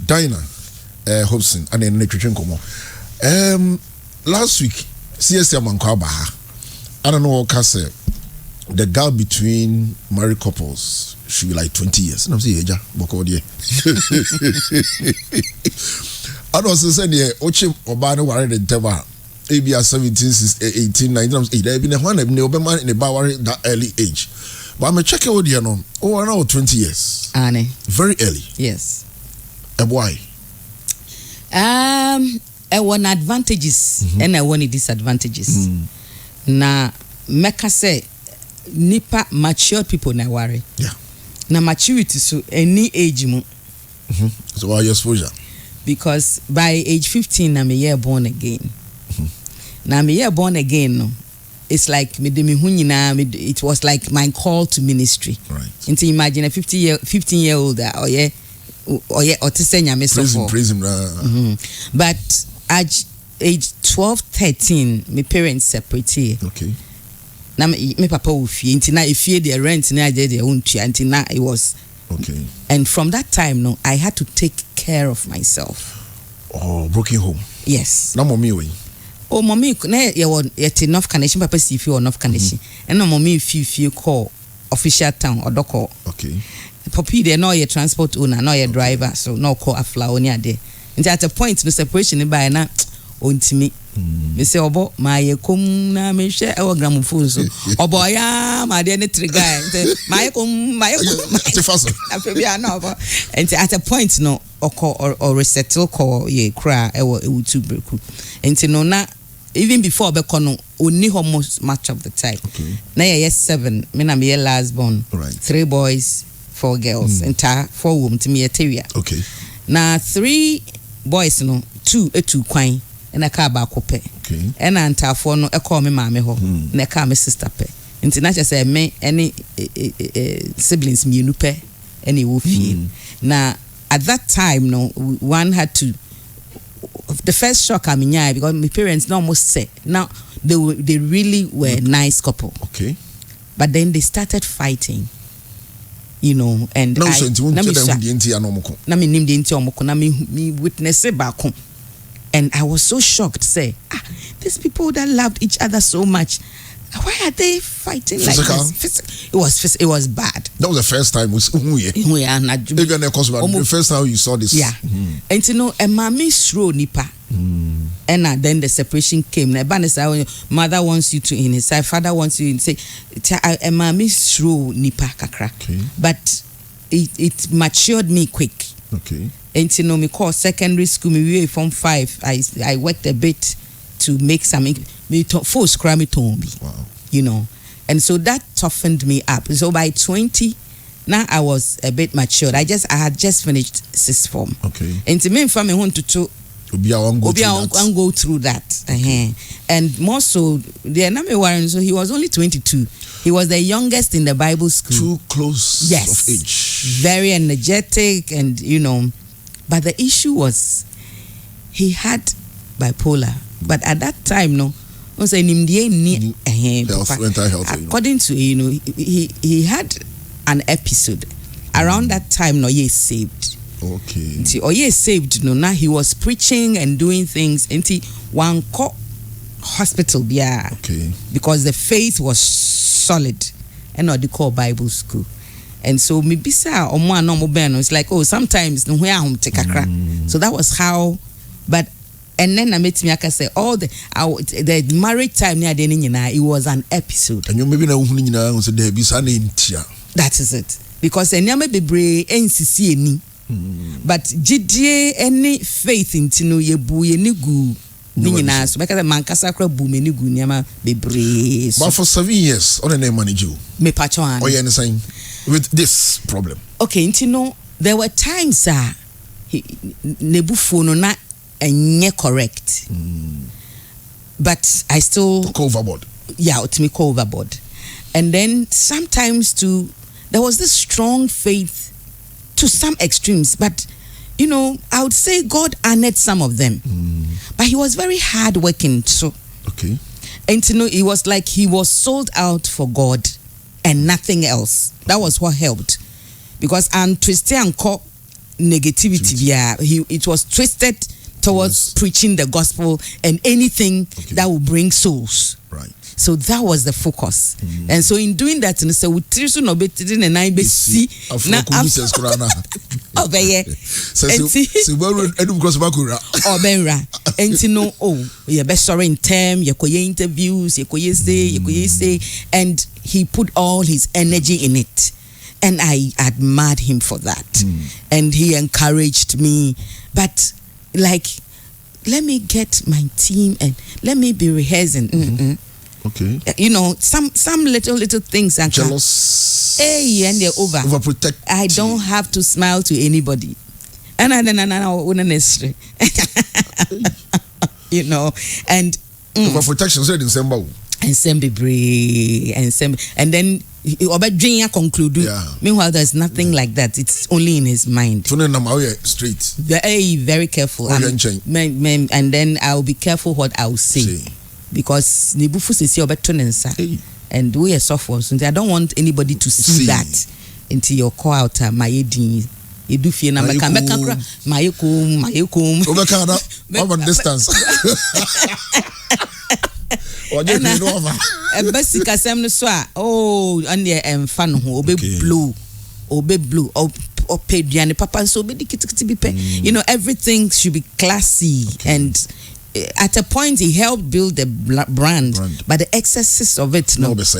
Dinah Hopeson and then Nutrition Como. Last week, CSM Mankwaba, I don't know what I said. The gap between married couples should be like 20 years. And I'm saying, yeah, Bokodie. I also said, yeah, Ochi Obano were in Teva, ABR 17, 18, 19, they've been a one in the Bower that early age. But I'm a check out here now. Oh, I know 20 years. Annie. Very early. Yes. And why? I want advantages and I want disadvantages. Na meka say nipa mature people na worry. Yeah. Na maturity so any age mo. So why your exposure? Because by age 15 I'm a year born again. Now I'm a year born again no. It's like it was like my call to ministry. Right. And to imagine a 15-year-old or to say praise him. But at age 12, 13, my parents separated. Okay. Now my papa will fear until now if you their rent now they their own until now it was okay. And from that time no, I had to take care of myself. Oh, broken home. Yes. No mommy way. Oh, mommy, you at enough connection, papa see if you enough connection. And no mommy if you call official town or doko. Okay. Poppy, they know your transport owner, no your driver, so no call a flower near there. And at a point, no separation by na on to me. Me say, obo, my kum na me share our gramophone. So, obo, ya, my dear guy. My kum, my and at a point, no, or resettle call ye cry, to break. And no, na even before Bekono, only almost much of the time. Okay. Now, yes, 7, me na me last born. Right. 3 boys, 4 girls, and 4 women to me a terrier. Okay. Now 3 boys, no, 2 quine, and a car back up. Okay. And I enter 4 no, a call me mammy ho, and a car me sister pe. And not just say me any siblings me nupe, any woofy. Now at that time, no, one had to. The first shock I mean, yeah, because my parents almost said now they really were a nice couple. Okay. But then they started fighting. You know, and no, I witness it back home. And I was so shocked, say, these people that loved each other so much, why are they fighting physical? Like this? It was bad. That was the first time the first time you saw this. Yeah. And you know, a mommy throw nipa. And then the separation came. Mother wants you to in his side, father wants you in say a mommy throw nipa kakra. Okay. But it matured me quick. Okay. And you know, me call secondary school, me from 5. I worked a bit to make some full scrammy tombi. Wow. You know. And so that toughened me up. So by 20, now I was a bit matured. I had just finished 6th form. Okay. And to me, family want to go through that. Okay. And more so, the Name Warren, so he was only 22. He was the youngest in the Bible school. Too close yes. of age. Very energetic and, you know. But the issue was, he had bipolar. But at that time, no, mental health. According to, you know, he had an episode. Around that time, no, he saved. Okay. Oh, he saved. No, now he was preaching and doing things. And he one hospital, yeah. Okay. Because the faith was solid, and not the core Bible school. And so me bisa omo anomo ben it's like, oh, sometimes no where home take akra. So that was how. But and then I met me, I can say all the married time near the it was an episode. And you maybe na so there be that is it. Because enyame bebre NCC any. But GDA any faith into no ye bu ye ni gu ni so because mankasa kra bu me ni gu nyama bebre. But for 7 years on the name manage you. Me pacho an. Oh, you understand with this problem. Okay, you know there were times nebufu no na enye correct. But I still go overboard. Yeah, to me go overboard. And then sometimes too there was this strong faith to some extremes, but you know, I would say God honored some of them. But he was very hard working, so okay. And you know, it was like he was sold out for God and nothing else. That was what helped. Because and twiste anko negativity. Yeah, it was twisted towards preaching the gospel and anything that will bring souls. Right. So that was the focus. And so in doing that, and so we trisu no beti na nine be see na obeye. So we edum cross bakura. Obenra. Enti no you be sorry in term, you koye interviews, you koye say, and he put all his energy in it. And I admired him for that. And he encouraged me. But like, let me get my team and let me be rehearsing. Okay. You know, some little things and jealous. Hey, and they're over. Overprotect. I don't have to smile to anybody. And I necessary. You know, and overprotection said in December. And then conclude. Meanwhile, there's nothing like that. It's only in his mind. So then I'm straight. Very careful. And then I'll be careful what I'll say. Because and we are soft, so I don't want anybody to see that into your call out my you do fear number come back my distance. And basic assembly so and the fan who obey blue or paid Diane Papa so be you know, everything should be classy. And at a point he helped build the brand, but the excesses of it too much.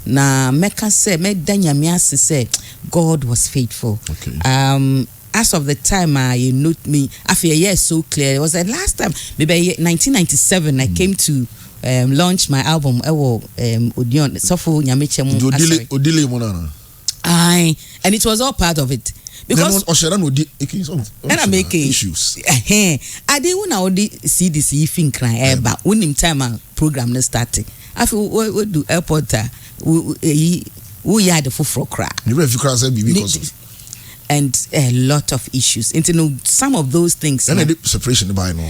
Na meka say me danyamiase say God was faithful. As of the time you note me after a year so clear. It was the last time, maybe 1997 I came to launch my album Odion Sofo Nyameche and it was all part of it. Because and I'm making issues. I didn't want to see this evening cry, but when him time program na starting. After we do airport, we had the full crack. And a lot of issues. And you know, some of those things. And the separation by no. I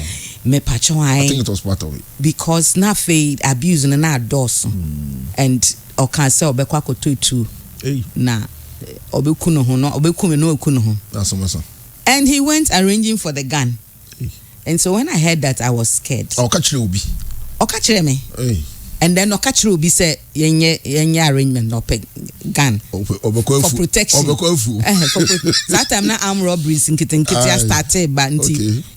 think it was part of it. Because na fade abuse and na dos. And or can say obekwa to na. And he went arranging for the gun. And so when I heard that, I was scared. Okachire me. And then Okachire Obi said, "Yenye arrangement no peg gun for protection." That time na armed robberies in Kitinkiti started, but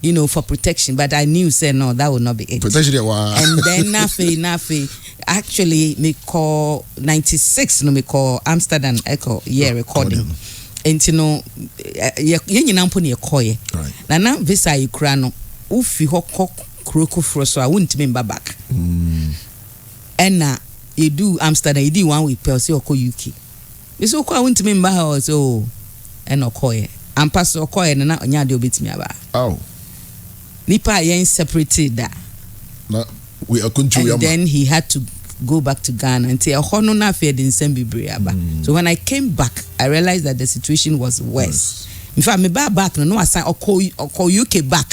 you know, for protection. But I knew, say no, that would not be it. Protection. And then Nafe. Actually, me call 96. No, me call Amsterdam Echo recording. And you know, yenye namponi yekoye. Na visa yikura no ufi hoko kroko froso I wouldn't remember back. And na you do Amsterdam, you do one week per se oko UK. It's okay I wouldn't remember how so and okoye. And pass okoye na nya de obetimi aba. Oh. Nipa yen separated that. We are and then he had to go back to Ghana and say, so when I came back, I realized that the situation was worse. In fact, me back no I say call UK back.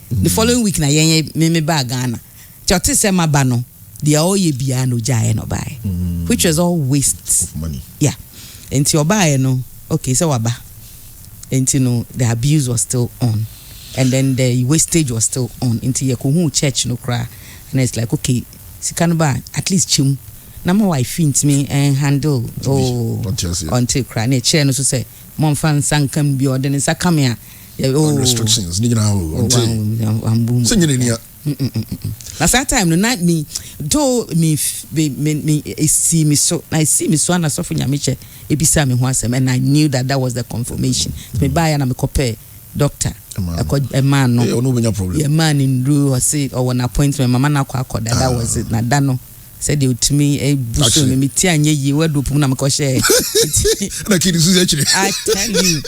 The following week na me back Ghana. Chote se mabano, they all ye bia no jaya no buy. Which was all waste of money. Yeah. And your buy no, okay, so waba. And you know, the abuse was still on. And then the wastage was still on. Into your church no cry. And it's like, okay, Sikanba, at least chum. Nama wife finds me and handle until cry. Ne chair no so say, Mom fan sang can be ordered in Sakamia. Restrictions. Last time no night me do me see me so I see me so and I saw for Nyamiche ebisa me ho asem, and I knew that was the confirmation. Me buy and me compare doctor. A man no problem. A man in Drew or say or an appointment mama na kwa that was it na dano said it to me a buso me tia nye yi wedu pum na me ko share na kidi su actually I tell you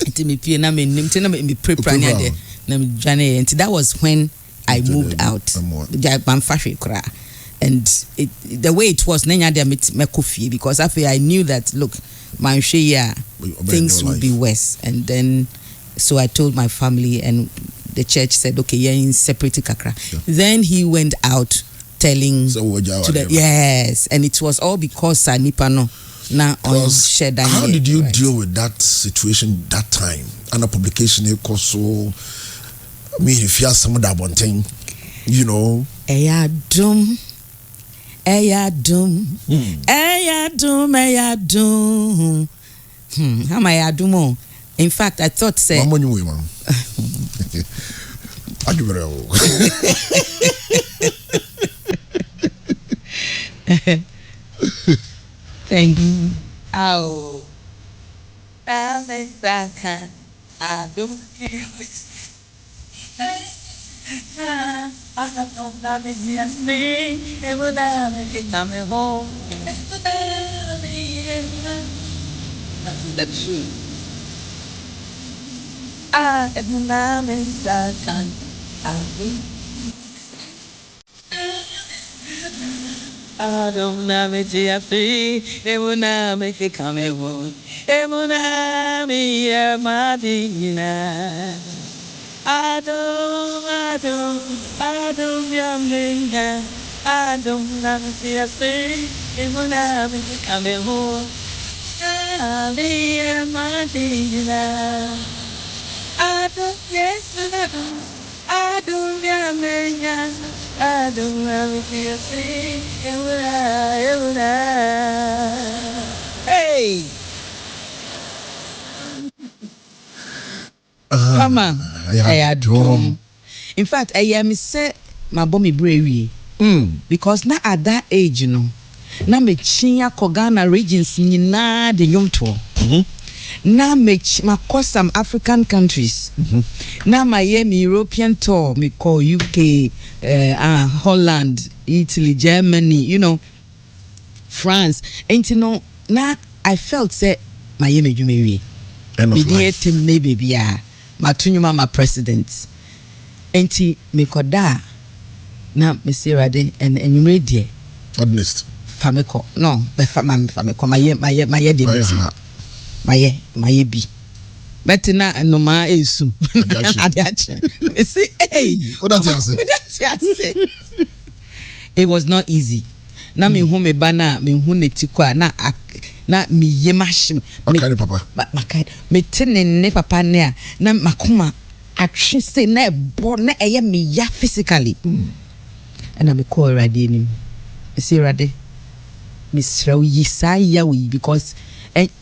it me pie na me nim na me prepare na de na me dwane and that was when I moved out and the way it was nenya de me kofie because after I knew that look my share things would be worse. And then so I told my family, and the church said, okay, you're in separate kakra. Then he went out telling to the, yes, and it was all because Nipano na on share that. How did you deal with that situation that time? And a publication so I mean if you have some of that one thing, you know. Eya dum. How am I do? In fact, I thought say I thank you. Oh, I do. I don't love me, yes, me. It would have coming home. That's true. I am not inside. I don't love it, GFC. It will not make it coming home. It will not be a Madina. I don't, young. I don't love it, GFC. It will not make it coming home. I'll be a Madina. I don't, yes, I don't, young. I don't love it, GFC. It will not. Hey! Mama, I do. In fact, I am say my bommy bravery. Because now at that age, you know, now me chinya Ghana regions nyina de yomto. Now me call some African countries. Now my European tour, me call UK, Holland, Italy, Germany, you know, France. And you know, now I felt say my me end of life. Maybe yeah. Matunyuma ma president enti me koda na me sirade and ready honest fameko no be fameko maye de maye bi betina no ma esu adiache me say hey what that say it was not easy na me hu me bana me hu netikwa na mi yemashim okay papa makai me tene papa ne na makoma atwe say na ebo na eye me ya physically and me call rade ni me say rade me sraw yi saya we because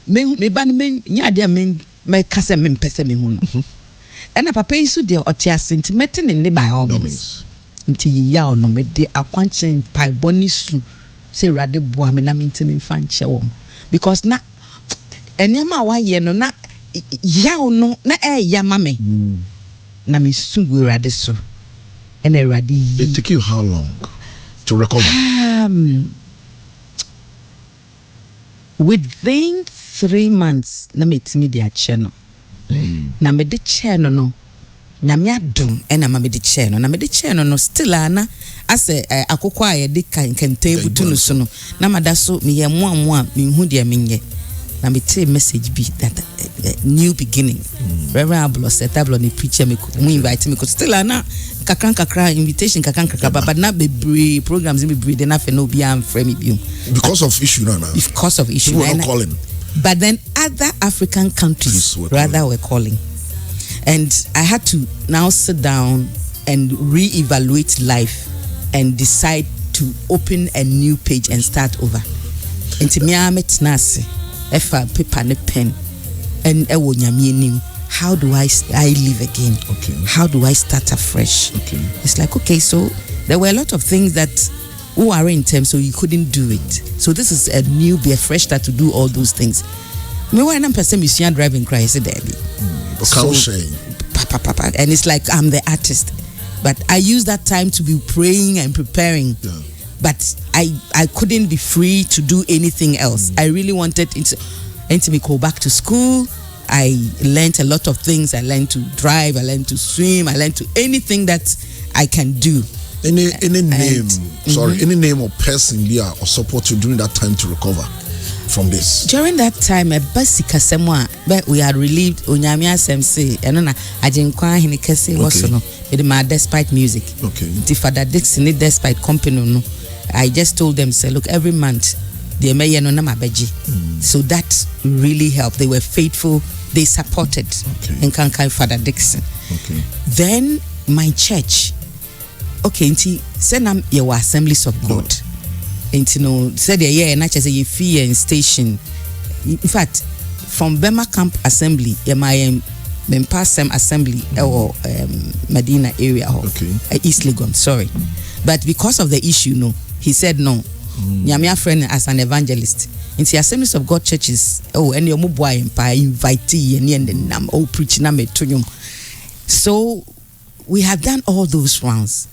me ban me nya de me kase me pese me hu no and papa isu de otiase ntimete ne by all means nti ya ono me de akwanchen pai bonisu say rade boa me na me ntimi fa nche wo because na enyama wa ye no na yaw no na ya mame na me sungu rade so and rade it took you how long to recover within 3 months na metimi dia channel na me de channel no na me adum na me de channel na me de channel no still ana ase akokwa ye de kan butu no so no na mada so me ye moa me hu de menye na me tell message be that new beginning Reverend Ablo setablo ni preacher me invite me still ana kakran invitation kakran but na be programs me breed na fe no be am frame me bi because of issue no because of issue people were calling but then other African countries were calling and I had to now sit down and reevaluate life and decide to open a new page and start over. Enti me ametna ase efa paper ne pen and ewo nyame nim how do I live again? Okay. How do I start afresh? Okay. It's like okay, so there were a lot of things that who are in terms so you couldn't do it. So this is a fresh start to do all those things. Me when I'm person musician driving cry say there be. So, and it's like I'm the artist. But I use that time to be praying and preparing. Yeah. But I couldn't be free to do anything else. I really wanted to go back to school. I learned a lot of things. I learned to drive. I learned to swim. I learned to anything that I can do. Any name, any name or person there or support you during that time to recover from this? During that time, a basic asemwa, but we had relieved Onyamia Semse, and na ajinkwa hinikese was no. It my despite music. Okay. The father Dixon despite company no. I just told them say, look, every month the mayor no na mabeji. So that really helped. They were faithful. They supported Nkankai Father Dixon. Okay. Then my church. Okay, nti say na your Assemblies of God. Nti no say the year na say you fee and station. In fact, from Bema Camp Assembly, my Mempasem Assembly or Medina area, East Legon, sorry. But because of the issue, no, he said no. Nyamia friend as an evangelist. In the Assemblies of God churches, and your mobile empire invitee and nam preaching na metonyum. So we have done all those rounds.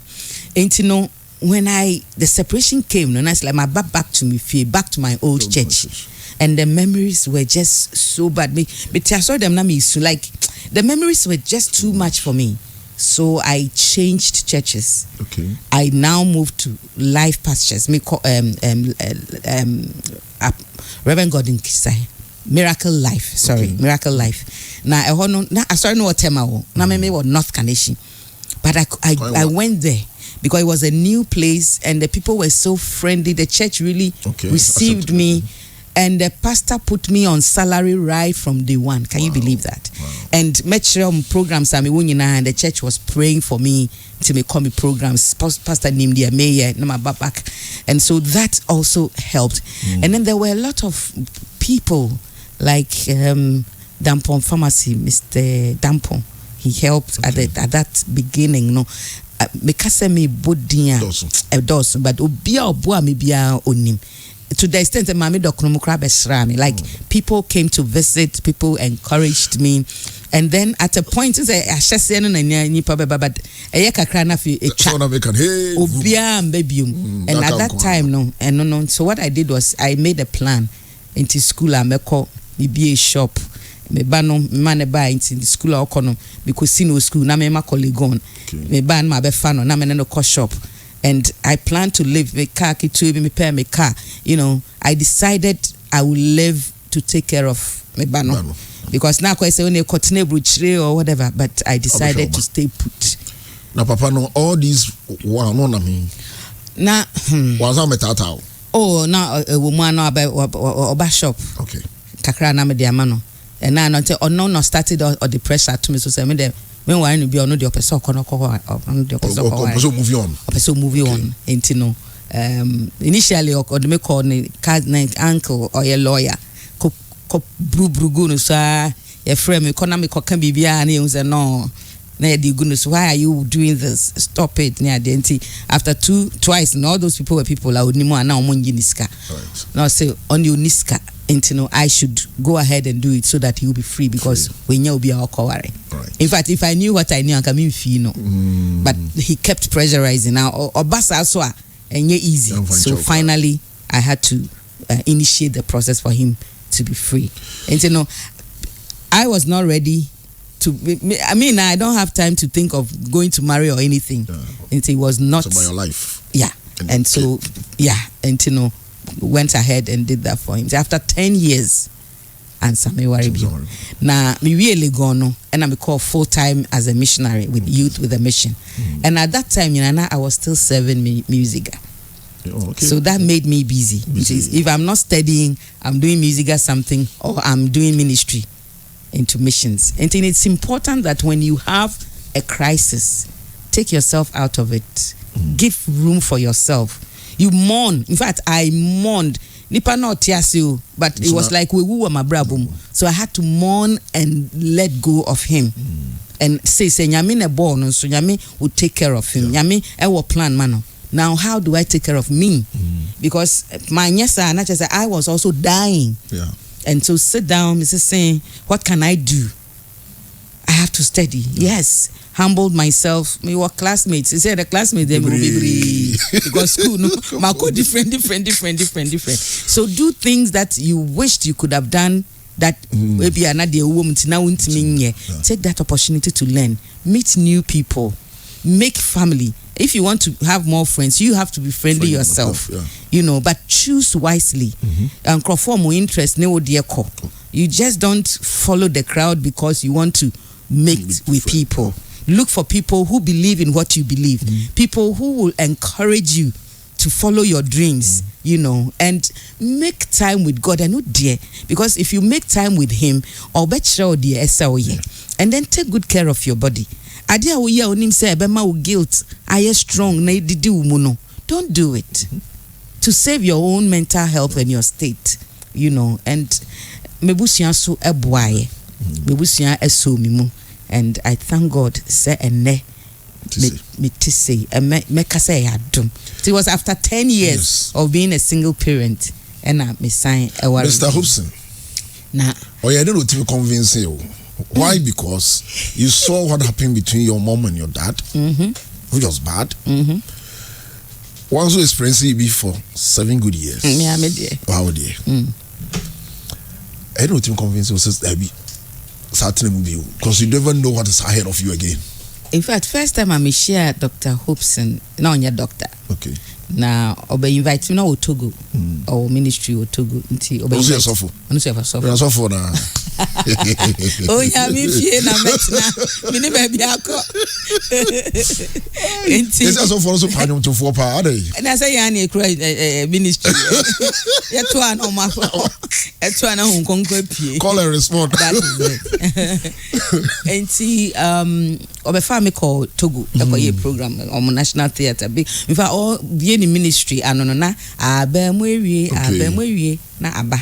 And you know, when the separation came, and I was like my back to me, back to my old church. And the memories were just so bad. But I saw them like the memories were just too much for me. So I changed churches. Okay. I now moved to Life Pastures. Reverend Gordon Kisai. Miracle Life. Sorry, Miracle Life. Now I sorry no tema. Now me was North Ghanaian. But I went there because it was a new place and the people were so friendly. The church really received me. And the pastor put me on salary right from day one. Can you believe that? Wow. And met sure programs and the church was praying for me to make me programs. Pastor named the mayor, back. And so that also helped. And then there were a lot of people like Dampon Pharmacy, Mr. Dampon. He helped at that beginning. No, because me bodia does, but obia obua me bia onim. To the extent that Mami Dokunumukra besrami, like people came to visit, people encouraged me, and then at a point, but and at that time, no. So what I did was I made a plan into school. I make a shop. Me bano man buy into the school or kono because sino school na me ma colleague on. Me ban ma be fano na me no shop. And I plan to live with car, me pay my car. You know, I decided I will live to take care of my bano. Because now I say only continue bruchere or whatever, but I decided to stay put. Now, Papa, no, all these no na me. Na was on metata. Oh, now a woman no about shop. Okay. Kakra na me de amano. And now until no started or the pressure to me so say me them. When we are be on the person movie on into no initially or the make call uncle or a lawyer bruguno sa a frame economic can be and he was no goodness, why are you doing this? Stop it near the after twice and all those people were people I would now niska now say on you niska. I should go ahead and do it so that he will be free because we will be our kowari. In fact, if I knew what I knew, I can feel but he kept pressurizing now. Or basa aswa and easy. So finally, I had to initiate the process for him to be free. And I was not ready to. I mean, I don't have time to think of going to marry or anything. And it was not about your life. Yeah, and so and went ahead and did that for him. So after 10 years, and some worry now me really gone and I'm called full-time as a missionary with youth with a mission. And at that time, I was still serving music. So that made me busy. If I'm not studying, I'm doing music or something, or I'm doing ministry into missions. And it's important that when you have a crisis, take yourself out of it. Give room for yourself. You mourn. In fact, I mourned. Nipa not tiasio, but it was like we were my brabum. So I had to mourn and let go of him. And say nyame ne born, so nyame would take care of him. Nyame ewo plan mano. Now how do I take care of me? Because my nyesa and I was also dying. Yeah. And so sit down, Mrs. saying, what can I do? I have to study. Yes. Humbled myself. We were classmates. He said the classmates they will be because school no different. So do things that you wished you could have done that maybe another woman now won't mean. Take that opportunity to learn, meet new people, make family. If you want to have more friends, you have to be friendly yourself. But choose wisely. And conform more interest. You just don't follow the crowd because you want to mix with people. Look for people who believe in what you believe. People who will encourage you to to follow your dreams, you know, and make time with God. And dear, because if you make time with Him, or better, dear, and then take good care of your body. Adia we ya onim say ebema wo guilt aye strong na didi umuno. Don't do it. To save your own mental health and your state, you know, and mebusia so eboaye. Mebusia eso mimu, and I thank God say ene me to say me ka say adum. It was after 10 years of being a single parent and I me sign Mr. Hopeson. Nah. Oh yeah, I don't know to convince you. Why? Because you saw what happened between your mom and your dad, which was bad. Once you experienced it before 7 good years. Yeah, me dear. Wow, dear. I don't know to convince you, says Debbie. Certainly, because you never know what is ahead of you again. In fact, first time I share Dr. Hopeson, now your doctor. Okay. Now, obe invite me now Togo or ministry or Togo. Nti obe invite. Suffer. Suffer na. Oh yeah, me fie na metna. Me ne baby akọ. Nti. Ese suffer also panyom to for pa ade. Na say ya na ekura ministry. Ya to an o ma. E to an hun konkọ pie. Call and respond. That is it. Nti obe fa me call Togo. E program on National Theatre. In fact all in the ministry anonona abemwewie na aba